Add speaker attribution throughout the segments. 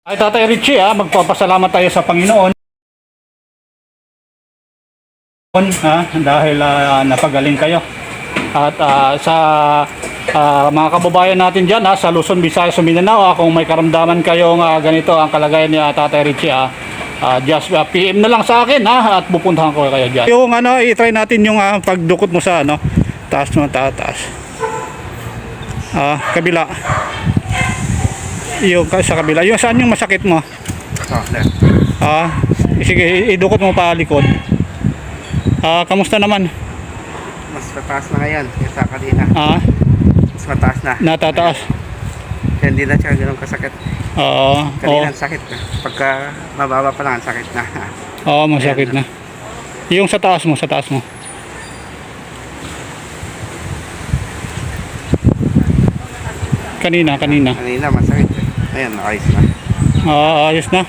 Speaker 1: Ay Tatay Richie, magpapasalamat tayo sa Panginoon dahil napagaling kayo. At sa mga kababayan natin dyan sa Luzon, Visayas, Mindanao, kung may karamdaman kayong ganito ang kalagayan ni Tatay Richie, just PM na lang sa akin at pupuntahan ko kayo dyan. Yung i-try natin yung pagdukot mo sa taas mo, taas. Kabila. Yung sa kabila. Yung saan yung masakit mo? Sige, idukot mo pa likod. Kamusta naman?
Speaker 2: Mas mataas na ngayon kaysa kanina. Mas mataas na.
Speaker 1: Natataas.
Speaker 2: Kaya hindi na siya ganun kasakit. Kanina ang sakit na. Pagka mababa pa lang ang sakit na.
Speaker 1: Masakit na. Yung sa taas mo, Kanina.
Speaker 2: Kanina masakit. Ayan, ayos na.
Speaker 1: Ayos na.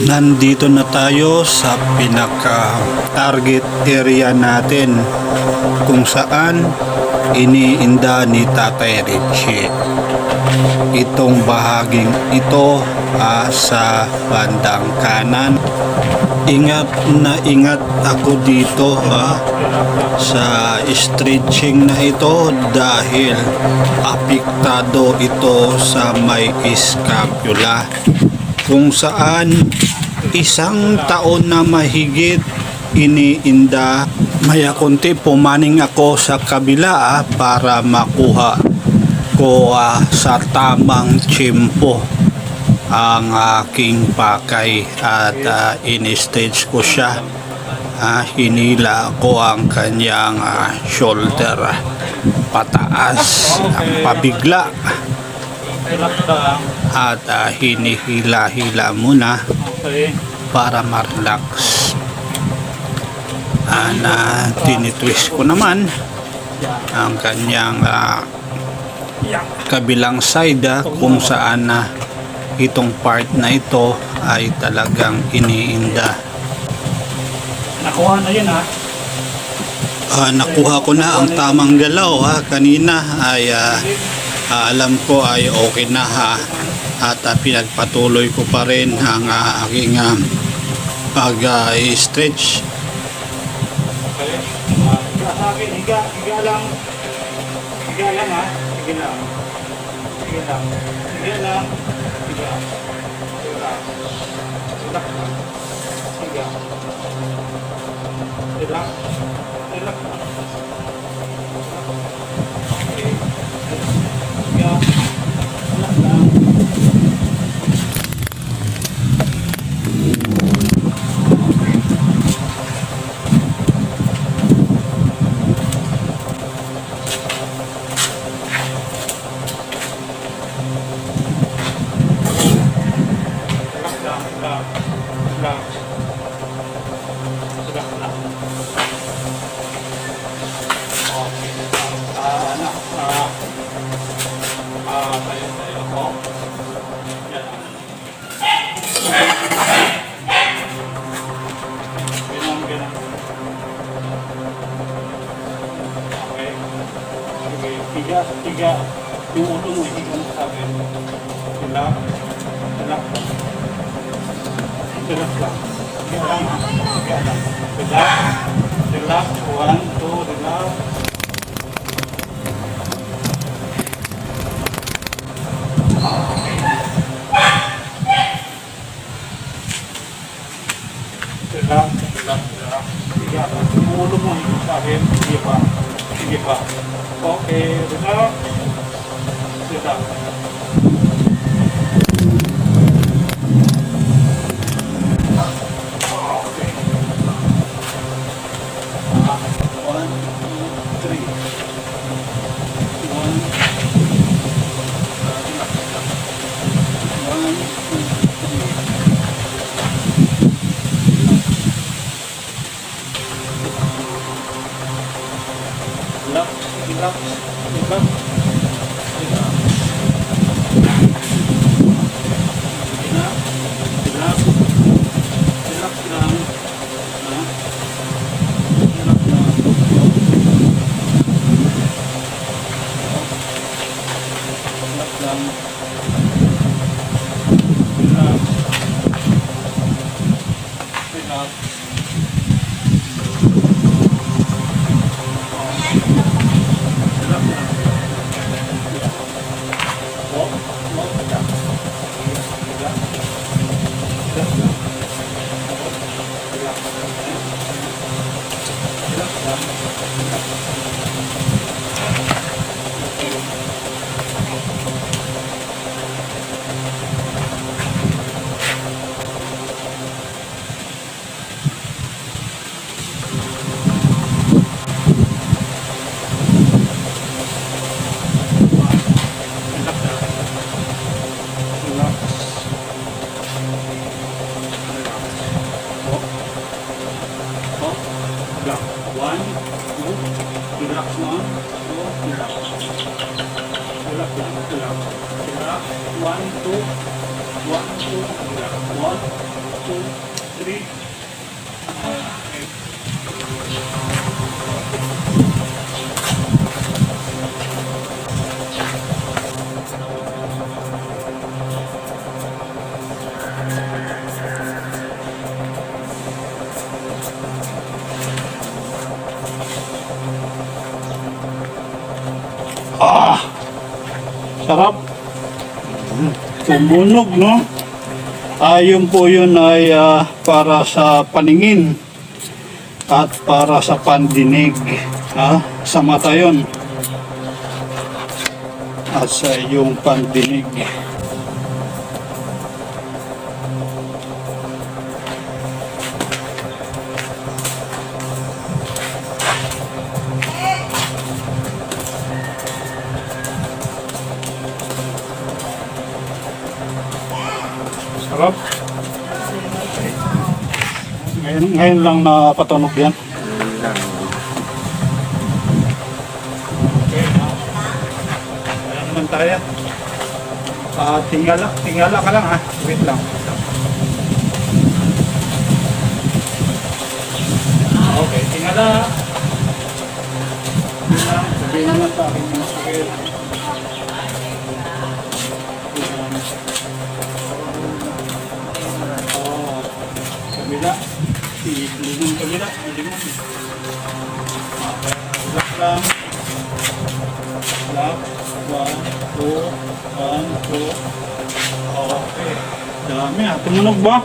Speaker 3: Nandito na tayo sa pinaka-target area natin kung saan iniinda ni Tatay Richie. Itong bahaging ito sa bandang kanan. Ingat na ingat ako dito sa stretching na ito dahil apektado ito sa may scapula kung saan isang taon na mahigit iniinda. Maya konti pumaning ako sa kabila para makuha ko sa tamang tiyempo ang aking pakay at in-stage ko siya. Hinila ko ang kanyang shoulder pataas ang pabigla at hinihila-hila muna para ma-relax. Tinitwist ko naman ang kanyang kabilang side kung saan itong part na ito ay talagang iniinda.
Speaker 1: Nakuha na yun
Speaker 3: nakuha ko na ang tamang galaw kanina ay alam ko ay okay na at pinagpatuloy ko pa rin ang aking pag-stretch.
Speaker 1: Higa lang. Higa lang. Tiga yung ulo mo, hindi ka masabi. Relax lang. Relax. 1, 2, relax. Relax. Yung ulo mo, hindi ka masabi. Sige pa. Okay, relax. Relax. lang. Relax. Relax. Relax. One, two, relax on. Two, relax. Relax lang, relax. Relax. One, two, relax. One, two, three. Okay. Sarap. Tumunog, no? Yun po yun ay para sa paningin at para sa pandinig. Sa mata yun. At sa iyong pandinig. Sarap. Ngayon lang napatunog yan. Okay. Kaya naman tayo. Tingala ka lang ha. Wait lang. Okay, tingala. Sabihin naman sa akin yung sakit. Kabila. Ilingon kabila. Ilingon. Okay. Relax lang. Relax. 1, 2, 1, 2. Okay. Dami ah. Tumunog ba?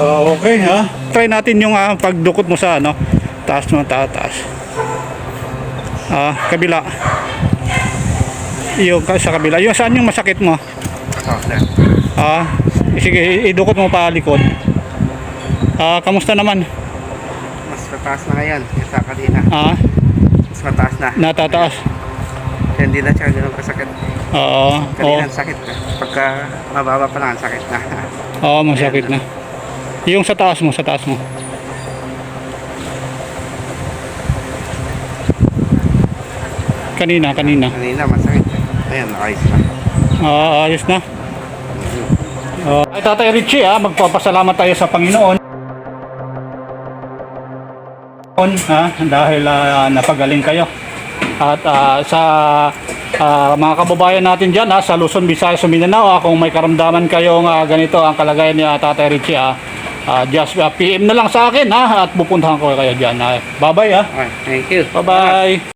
Speaker 1: Okay ha. Try natin yung pagdukot mo sa ano. Taas mo, taas. Kabila. Yung sa kabila. Yung saan yung masakit mo?
Speaker 2: Oh, sir.
Speaker 1: Sige, idukot mo pa likod. Kamusta naman?
Speaker 2: Mas mataas na ngayon kaysa kanina. Mas mataas na.
Speaker 1: Natataas.
Speaker 2: Kaya hindi na siya ganun kasakit. Kanina sakit na. Pagka mababa pa lang, sakit na.
Speaker 1: Masakit na. Yung sa taas mo. Kanina.
Speaker 2: Kanina masakit. Ayan, ayos na.
Speaker 1: Ayos na. Ay, Tatay Richie, magpapasalamat tayo sa Panginoon. Dahil napagaling kayo. At sa mga kababayan natin dyan, sa Luzon, Visayas, Mindanao, kung may karamdaman kayong ganito ang kalagayan ni Tatay Richie, just PM na lang sa akin, at pupuntahan ko kayo dyan. Bye-bye.
Speaker 2: Okay, thank you.
Speaker 1: Bye-bye.